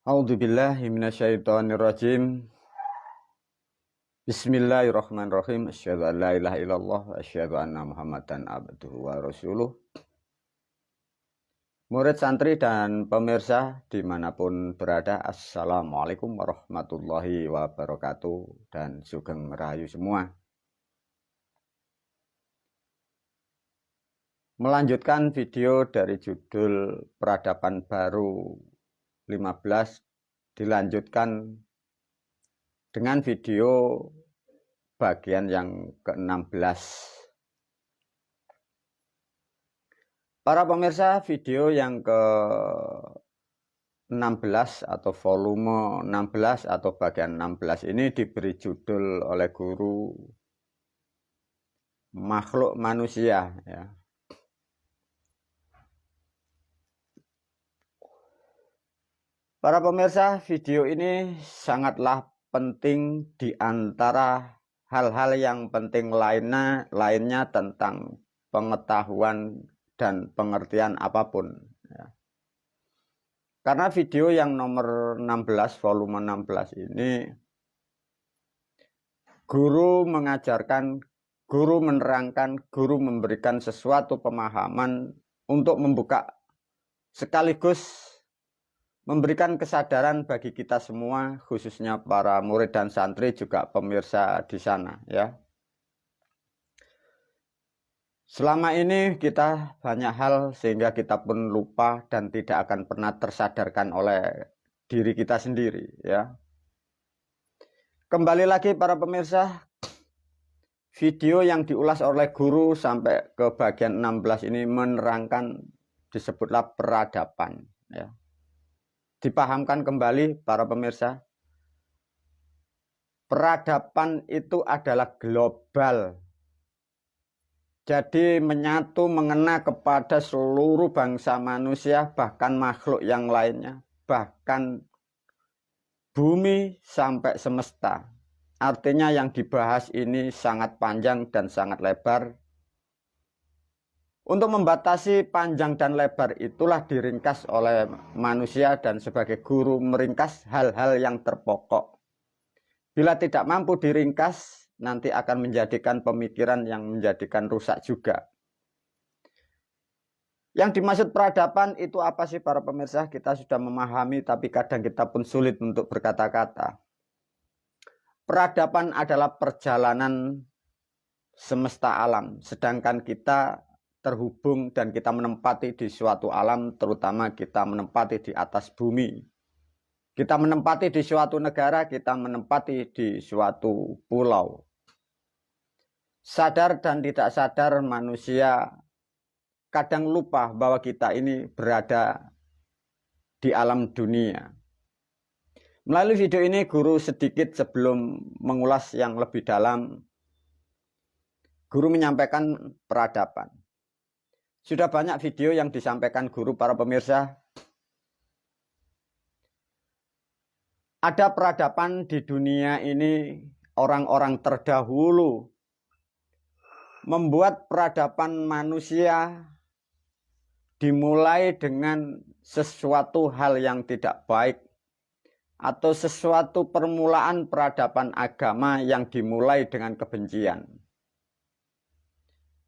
A'udzubillahi minasyaitonirrajim. Bismillahirrahmanirrahim. Asyhadu an la ilaha illallah wa asyhadu anna Muhammadan abduhu wa rasuluh. Murid santri dan pemirsa dimanapun berada, Assalamualaikum warahmatullahi wabarakatuh dan sugeng rahayu semua. Melanjutkan video dari judul Peradaban Baru 15, dilanjutkan dengan video bagian yang ke-16. Para pemirsa, video yang ke-16 atau volume 16 atau bagian 16 ini diberi judul oleh guru Makhluk Manusia, ya. Para pemirsa, video ini sangatlah penting di antara hal-hal yang penting lainnya tentang pengetahuan dan pengertian apapun, ya. Karena video yang nomor 16, volume 16 ini, guru mengajarkan, guru menerangkan, guru memberikan sesuatu pemahaman untuk membuka sekaligus memberikan kesadaran bagi kita semua, khususnya para murid dan santri, juga pemirsa di sana, ya. Selama ini kita banyak hal sehingga kita pun lupa dan tidak akan pernah tersadarkan oleh diri kita sendiri, ya. Kembali lagi para pemirsa, video yang diulas oleh guru sampai ke bagian 16 ini menerangkan, disebutlah peradaban, ya. Dipahamkan kembali para pemirsa, peradaban itu adalah global. Jadi menyatu, mengena kepada seluruh bangsa manusia, bahkan makhluk yang lainnya, bahkan bumi sampai semesta. Artinya yang dibahas ini sangat panjang dan sangat lebar. Untuk membatasi panjang dan lebar itulah diringkas oleh manusia, dan sebagai guru meringkas hal-hal yang terpokok. Bila tidak mampu diringkas, nanti akan menjadikan pemikiran yang menjadikan rusak juga. Yang dimaksud peradaban itu apa sih para pemirsa? Kita sudah memahami, tapi kadang kita pun sulit untuk berkata-kata. Peradaban adalah perjalanan semesta alam, sedangkan kita terhubung dan kita menempati di suatu alam, terutama kita menempati di atas bumi. Kita menempati di suatu negara, kita menempati di suatu pulau. Sadar dan tidak sadar manusia kadang lupa bahwa kita ini berada di alam dunia. Melalui video ini guru sedikit sebelum mengulas yang lebih dalam, guru menyampaikan peradaban. Sudah banyak video yang disampaikan guru para pemirsa. Ada peradaban di dunia ini, orang-orang terdahulu membuat peradaban manusia dimulai dengan sesuatu hal yang tidak baik, atau sesuatu permulaan peradaban agama yang dimulai dengan kebencian.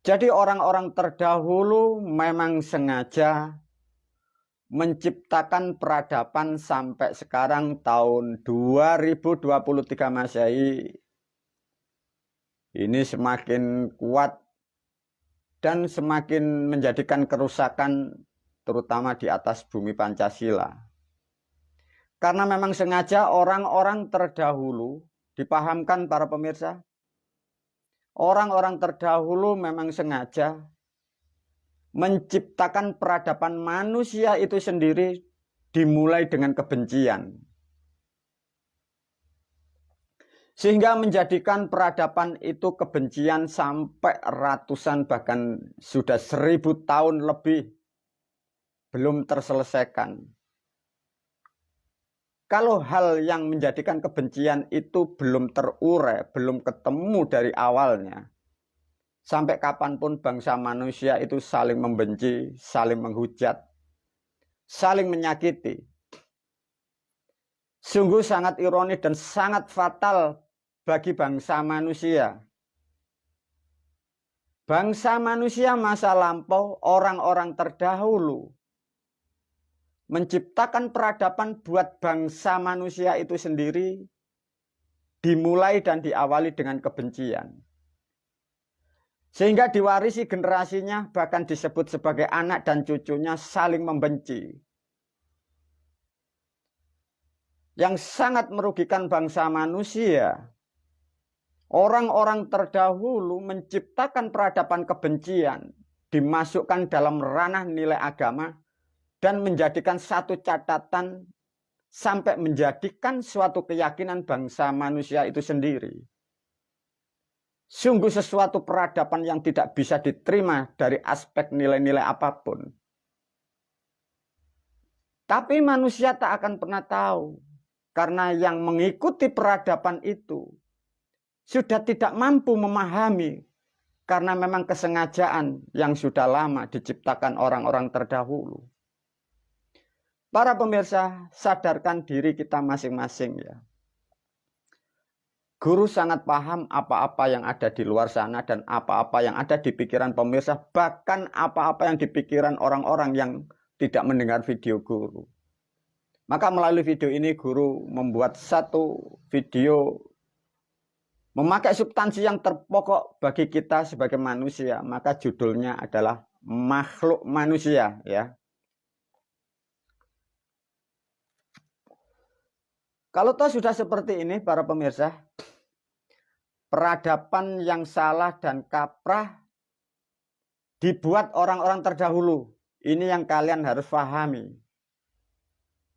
Jadi orang-orang terdahulu memang sengaja menciptakan peradaban sampai sekarang tahun 2023 Masehi. Ini semakin kuat dan semakin menjadikan kerusakan terutama di atas bumi Pancasila. Karena memang sengaja orang-orang terdahulu, dipahamkan para pemirsa, orang-orang terdahulu memang sengaja menciptakan peradaban manusia itu sendiri dimulai dengan kebencian. Sehingga menjadikan peradaban itu kebencian sampai ratusan, bahkan sudah 1000 tahun lebih belum terselesaikan. Kalau hal yang menjadikan kebencian itu belum terurai, belum ketemu dari awalnya, sampai kapanpun bangsa manusia itu saling membenci, saling menghujat, saling menyakiti. Sungguh sangat ironis dan sangat fatal bagi bangsa manusia. Bangsa manusia masa lampau, orang-orang terdahulu menciptakan peradaban buat bangsa manusia itu sendiri, dimulai dan diawali dengan kebencian. Sehingga diwarisi generasinya, bahkan disebut sebagai anak dan cucunya saling membenci. Yang sangat merugikan bangsa manusia. Orang-orang terdahulu menciptakan peradaban kebencian, dimasukkan dalam ranah nilai agama, dan menjadikan satu catatan sampai menjadikan suatu keyakinan bangsa manusia itu sendiri. Sungguh sesuatu peradaban yang tidak bisa diterima dari aspek nilai-nilai apapun. Tapi manusia tak akan pernah tahu, karena yang mengikuti peradaban itu sudah tidak mampu memahami, karena memang kesengajaan yang sudah lama diciptakan orang-orang terdahulu. Para pemirsa, sadarkan diri kita masing-masing ya. Guru sangat paham apa-apa yang ada di luar sana dan apa-apa yang ada di pikiran pemirsa, bahkan apa-apa yang di pikiran orang-orang yang tidak mendengar video guru. Maka melalui video ini guru membuat satu video memakai substansi yang terpokok bagi kita sebagai manusia. Maka judulnya adalah makhluk manusia ya. Kalau toh sudah seperti ini para pemirsa, peradaban yang salah dan kaprah dibuat orang-orang terdahulu. Ini yang kalian harus pahami.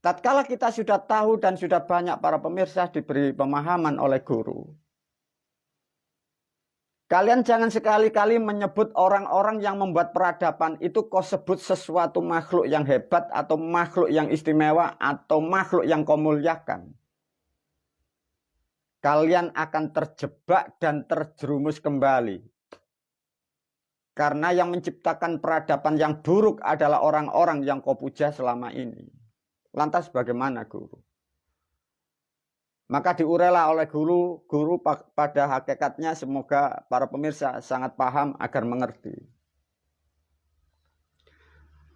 Tatkala kita sudah tahu dan sudah banyak para pemirsa diberi pemahaman oleh guru, kalian jangan sekali-kali menyebut orang-orang yang membuat peradaban itu kau sebut sesuatu makhluk yang hebat atau makhluk yang istimewa atau makhluk yang kau muliakan. Kalian akan terjebak dan terjerumus kembali. Karena yang menciptakan peradaban yang buruk adalah orang-orang yang kau puja selama ini. Lantas bagaimana guru? Maka diurailah oleh guru pada hakikatnya semoga para pemirsa sangat paham agar mengerti.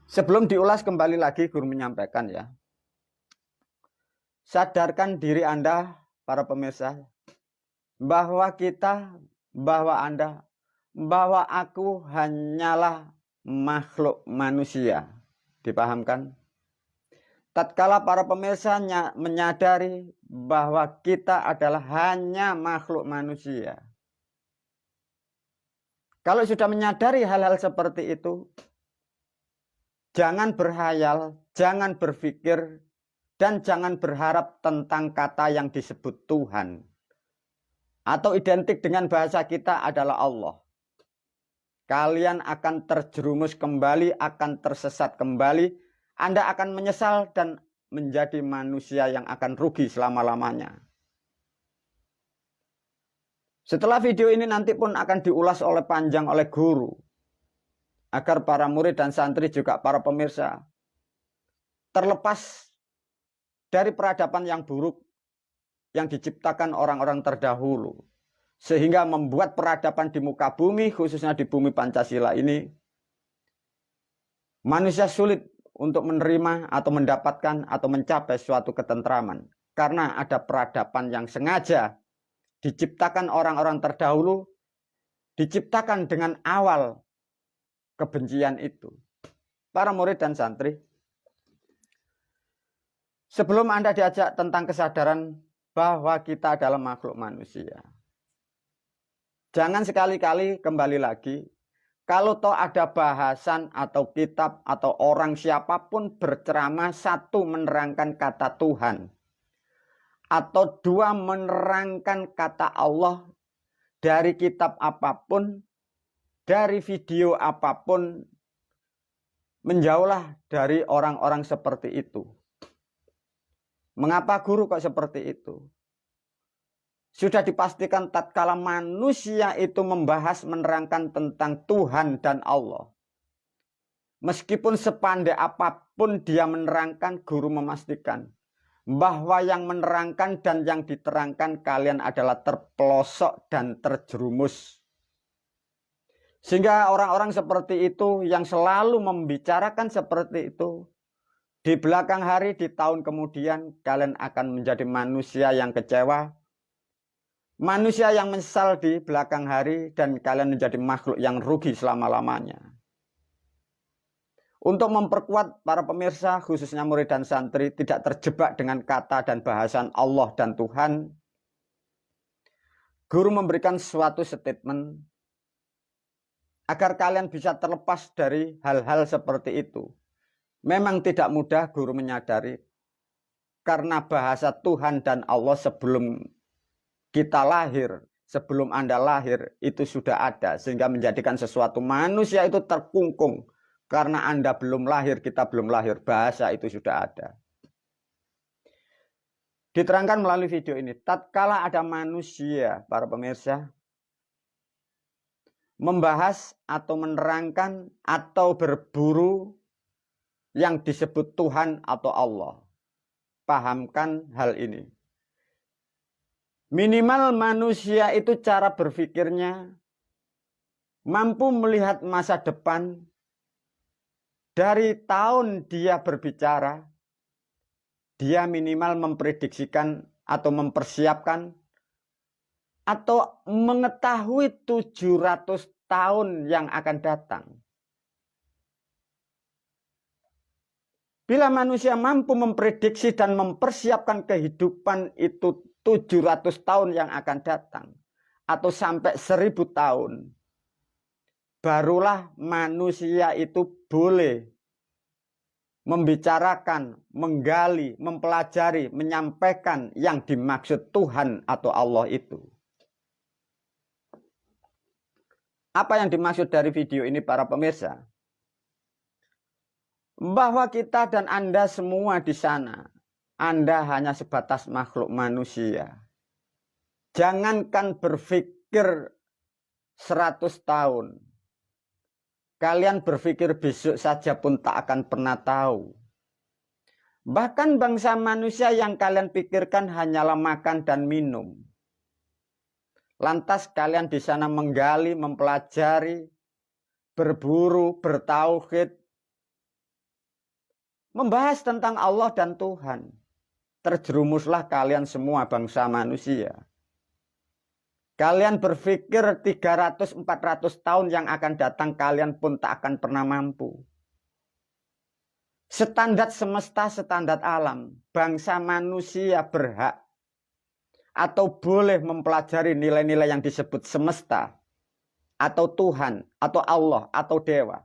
Sebelum diulas kembali lagi guru menyampaikan ya. Sadarkan diri Anda para pemirsa, bahwa Anda, bahwa aku hanyalah makhluk manusia. Dipahamkan? Tatkala para pemirsa menyadari bahwa kita adalah hanya makhluk manusia. Kalau sudah menyadari hal-hal seperti itu, jangan berhayal, jangan berpikir, dan jangan berharap tentang kata yang disebut Tuhan. Atau identik dengan bahasa kita adalah Allah. Kalian akan terjerumus kembali, akan tersesat kembali. Anda akan menyesal dan menjadi manusia yang akan rugi selama-lamanya. Setelah video ini nanti pun akan diulas oleh panjang oleh guru. Agar para murid dan santri juga para pemirsa terlepas dari peradaban yang buruk yang diciptakan orang-orang terdahulu. Sehingga membuat peradaban di muka bumi, khususnya di bumi Pancasila ini, manusia sulit untuk menerima atau mendapatkan atau mencapai suatu ketentraman. Karena ada peradaban yang sengaja diciptakan orang-orang terdahulu, diciptakan dengan awal kebencian itu. Para murid dan santri, sebelum Anda diajak tentang kesadaran bahwa kita adalah makhluk manusia, jangan sekali-kali kembali lagi, kalau toh ada bahasan atau kitab atau orang siapapun berceramah, satu menerangkan kata Tuhan, atau dua menerangkan kata Allah dari kitab apapun, dari video apapun, menjauhlah dari orang-orang seperti itu. Mengapa guru kok seperti itu? Sudah dipastikan tatkala manusia itu membahas menerangkan tentang Tuhan dan Allah. Meskipun sepandai apapun dia menerangkan, guru memastikan bahwa yang menerangkan dan yang diterangkan kalian adalah terpelosok dan terjerumus. Sehingga orang-orang seperti itu yang selalu membicarakan seperti itu, di belakang hari, di tahun kemudian, kalian akan menjadi manusia yang kecewa, manusia yang menyesal di belakang hari, dan kalian menjadi makhluk yang rugi selama-lamanya. Untuk memperkuat para pemirsa, khususnya murid dan santri, tidak terjebak dengan kata dan bahasan Allah dan Tuhan, guru memberikan suatu statement agar kalian bisa terlepas dari hal-hal seperti itu. Memang tidak mudah guru menyadari, karena bahasa Tuhan dan Allah sebelum kita lahir, sebelum Anda lahir, itu sudah ada. Sehingga menjadikan sesuatu manusia itu terkungkung. Karena Anda belum lahir, kita belum lahir, bahasa itu sudah ada. Diterangkan melalui video ini, tatkala ada manusia, para pemirsa, membahas atau menerangkan atau berburu yang disebut Tuhan atau Allah. Pahamkan hal ini. Minimal manusia itu cara berpikirnya mampu melihat masa depan. Dari tahun dia berbicara, dia minimal memprediksikan atau mempersiapkan atau mengetahui 700 tahun yang akan datang. Bila manusia mampu memprediksi dan mempersiapkan kehidupan itu 700 tahun yang akan datang, atau sampai 1000 tahun, barulah manusia itu boleh membicarakan, menggali, mempelajari, menyampaikan yang dimaksud Tuhan atau Allah itu. Apa yang dimaksud dari video ini para pemirsa? Bahwa kita dan Anda semua di sana, Anda hanya sebatas makhluk manusia. Jangankan berpikir 100 tahun. Kalian berpikir besok saja pun tak akan pernah tahu. Bahkan bangsa manusia yang kalian pikirkan hanyalah makan dan minum. Lantas kalian di sana menggali, mempelajari, berburu, bertauhid, membahas tentang Allah dan Tuhan. Terjerumuslah kalian semua bangsa manusia. Kalian berpikir 300-400 tahun yang akan datang, kalian pun tak akan pernah mampu. Standar semesta, standar alam, bangsa manusia berhak atau boleh mempelajari nilai-nilai yang disebut semesta, atau Tuhan, atau Allah, atau Dewa.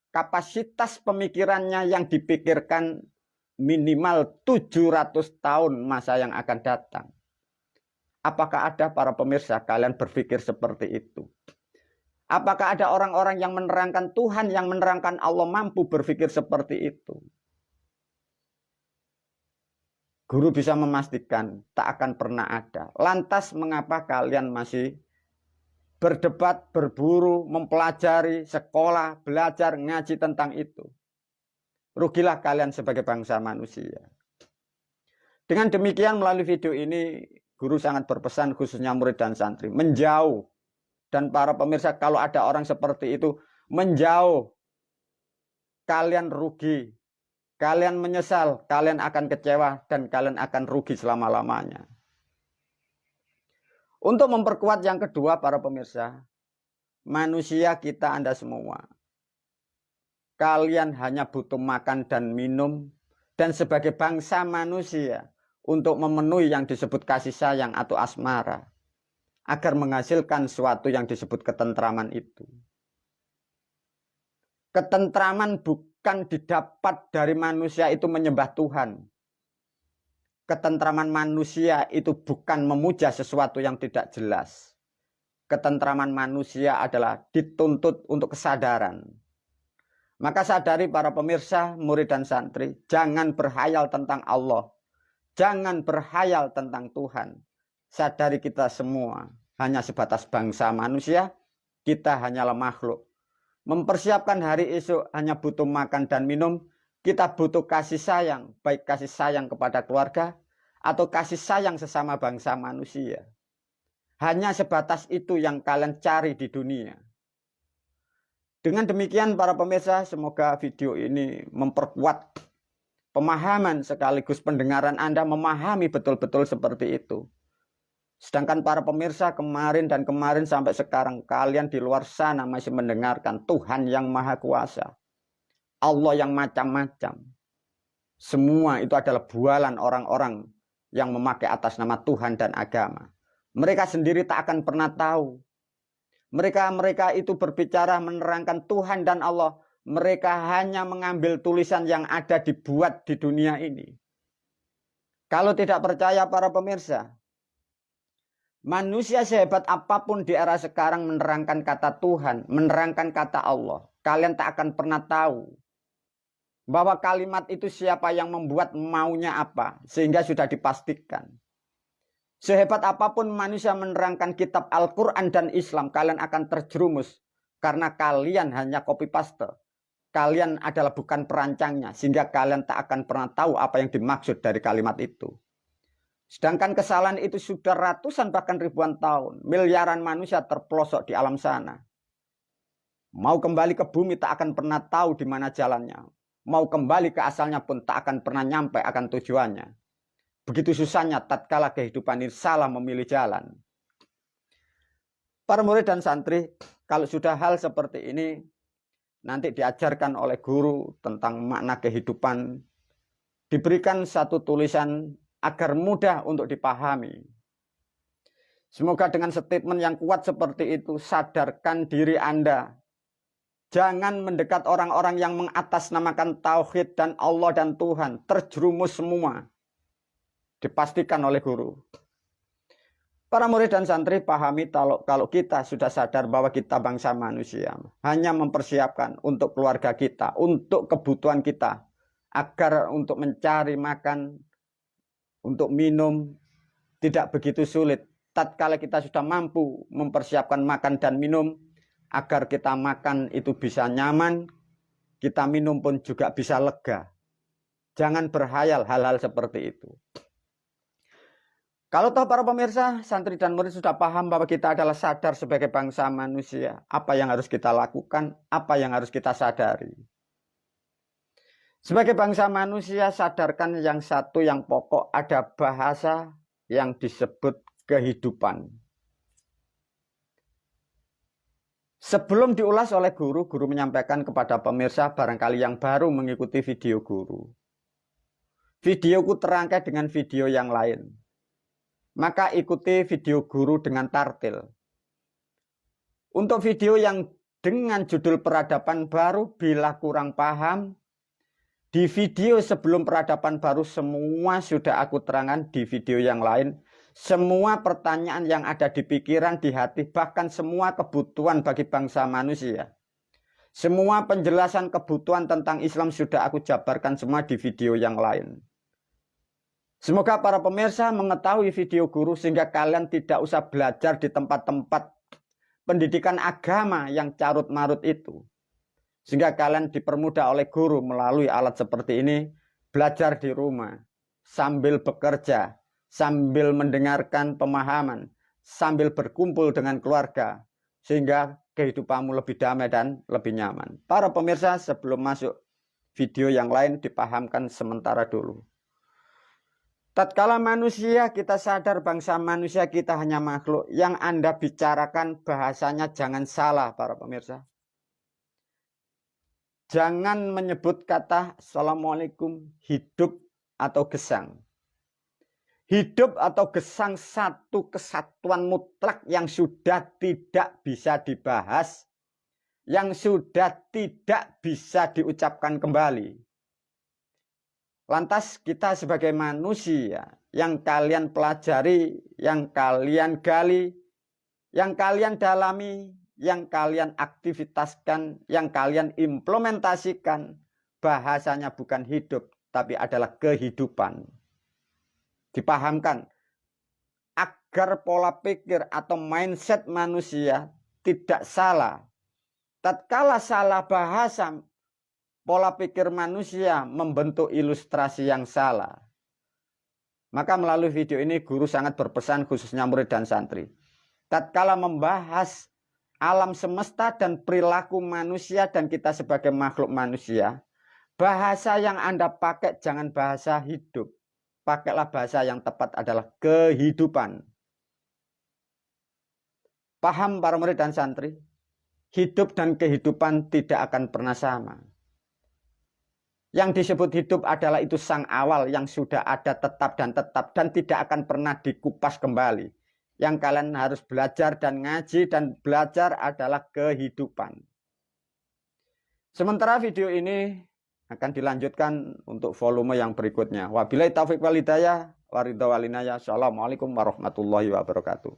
Kapasitas pemikirannya yang dipikirkan minimal 700 tahun masa yang akan datang. Apakah ada para pemirsa kalian berpikir seperti itu? Apakah ada orang-orang yang menerangkan Tuhan, yang menerangkan Allah mampu berpikir seperti itu? Guru bisa memastikan tak akan pernah ada. Lantas mengapa kalian masih berdebat, berburu, mempelajari, sekolah, belajar, ngaji tentang itu? Rugilah kalian sebagai bangsa manusia. Dengan demikian melalui video ini, guru sangat berpesan khususnya murid dan santri, menjauh. Dan para pemirsa, kalau ada orang seperti itu, menjauh. Kalian rugi. Kalian menyesal, kalian akan kecewa, dan kalian akan rugi selama-lamanya. Untuk memperkuat yang kedua para pemirsa, manusia kita Anda semua. Kalian hanya butuh makan dan minum, dan sebagai bangsa manusia, untuk memenuhi yang disebut kasih sayang atau asmara, agar menghasilkan suatu yang disebut ketentraman itu. Ketentraman bukan didapat dari manusia itu menyembah Tuhan. Ketentraman manusia itu bukan memuja sesuatu yang tidak jelas. Ketentraman manusia adalah dituntut untuk kesadaran. Maka sadari para pemirsa, murid dan santri, jangan berhayal tentang Allah. Jangan berhayal tentang Tuhan. Sadari kita semua hanya sebatas bangsa manusia, kita hanyalah makhluk. Mempersiapkan hari esok hanya butuh makan dan minum, Kita butuh kasih sayang, baik kasih sayang kepada keluarga atau kasih sayang sesama bangsa manusia. Hanya sebatas itu yang kalian cari di dunia. Dengan demikian para pemirsa, semoga video ini memperkuat pemahaman sekaligus pendengaran Anda memahami betul-betul seperti itu. Sedangkan para pemirsa kemarin dan kemarin sampai sekarang kalian di luar sana masih mendengarkan Tuhan yang Maha Kuasa. Allah yang macam-macam. Semua itu adalah bualan orang-orang yang memakai atas nama Tuhan dan agama. Mereka sendiri tak akan pernah tahu. Mereka itu berbicara menerangkan Tuhan dan Allah. Mereka hanya mengambil tulisan yang ada dibuat di dunia ini. Kalau tidak percaya para pemirsa, manusia sehebat apapun di era sekarang menerangkan kata Tuhan, menerangkan kata Allah, kalian tak akan pernah tahu bahwa kalimat itu siapa yang membuat, maunya apa, sehingga sudah dipastikan. Sehebat apapun manusia menerangkan kitab Al-Quran dan Islam, kalian akan terjerumus karena kalian hanya copy paste. Kalian adalah bukan perancangnya, sehingga kalian tak akan pernah tahu apa yang dimaksud dari kalimat itu. Sedangkan kesalahan itu sudah ratusan bahkan ribuan tahun. Miliaran manusia terpelosok di alam sana. Mau kembali ke bumi tak akan pernah tahu di mana jalannya. Mau kembali ke asalnya pun tak akan pernah nyampe akan tujuannya. Begitu susahnya tatkala kehidupan ini salah memilih jalan. Para murid dan santri, kalau sudah hal seperti ini, nanti diajarkan oleh guru tentang makna kehidupan, diberikan satu tulisan agar mudah untuk dipahami. Semoga dengan statement yang kuat seperti itu, sadarkan diri Anda. Jangan mendekat orang-orang yang mengatasnamakan tauhid dan Allah dan Tuhan. Terjerumus semua. Dipastikan oleh guru. Para murid dan santri pahami kalau kita sudah sadar bahwa kita bangsa manusia. Hanya mempersiapkan untuk keluarga kita, untuk kebutuhan kita. Agar untuk mencari makan, untuk minum, tidak begitu sulit. Tatkala kita sudah mampu mempersiapkan makan dan minum, agar kita makan itu bisa nyaman, kita minum pun juga bisa lega. Jangan berhayal hal-hal seperti itu. Kalau toh para pemirsa, santri dan murid sudah paham bahwa kita adalah sadar sebagai bangsa manusia, apa yang harus kita lakukan, apa yang harus kita sadari. Sebagai bangsa manusia, sadarkan yang satu yang pokok, ada bahasa yang disebut kehidupan. Sebelum diulas oleh guru, guru menyampaikan kepada pemirsa barangkali yang baru mengikuti video guru. Videoku terangkai dengan video yang lain. Maka ikuti video guru dengan tartil. Untuk video yang dengan judul peradaban baru, bila kurang paham, di video sebelum peradaban baru semua sudah aku terangkan di video yang lain. Semua pertanyaan yang ada di pikiran, di hati, bahkan semua kebutuhan bagi bangsa manusia. Semua penjelasan kebutuhan tentang Islam sudah aku jabarkan semua di video yang lain. Semoga para pemirsa mengetahui video guru sehingga kalian tidak usah belajar di tempat-tempat pendidikan agama yang carut-marut itu. Sehingga kalian dipermudah oleh guru melalui alat seperti ini, belajar di rumah, sambil bekerja, sambil mendengarkan pemahaman, sambil berkumpul dengan keluarga, sehingga kehidupanmu lebih damai dan lebih nyaman. Para pemirsa, sebelum masuk video yang lain, dipahamkan sementara dulu. Tatkala manusia kita sadar bangsa manusia kita hanya makhluk, yang Anda bicarakan bahasanya jangan salah para pemirsa. Jangan menyebut kata Assalamualaikum hidup atau gesang. Hidup atau gesang satu kesatuan mutlak yang sudah tidak bisa dibahas, yang sudah tidak bisa diucapkan kembali. Lantas kita sebagai manusia yang kalian pelajari, yang kalian gali, yang kalian dalami, yang kalian aktivitaskan, yang kalian implementasikan, bahasanya bukan hidup, tapi adalah kehidupan. Dipahamkan agar pola pikir atau mindset manusia tidak salah. Tatkala salah bahasa, pola pikir manusia membentuk ilustrasi yang salah. Maka melalui video ini guru sangat berpesan khususnya murid dan santri. Tatkala membahas alam semesta dan perilaku manusia dan kita sebagai makhluk manusia, bahasa yang Anda pakai jangan bahasa hidup. Pakailah bahasa yang tepat adalah kehidupan. Paham para murid dan santri? Hidup dan kehidupan tidak akan pernah sama. Yang disebut hidup adalah itu sang awal yang sudah ada tetap dan tidak akan pernah dikupas kembali. Yang kalian harus belajar dan ngaji dan belajar adalah kehidupan. Sementara video ini akan dilanjutkan untuk volume yang berikutnya. Wabillahi taufiq wal hidayah, waridha wal inayah. Assalamualaikum warahmatullahi wabarakatuh.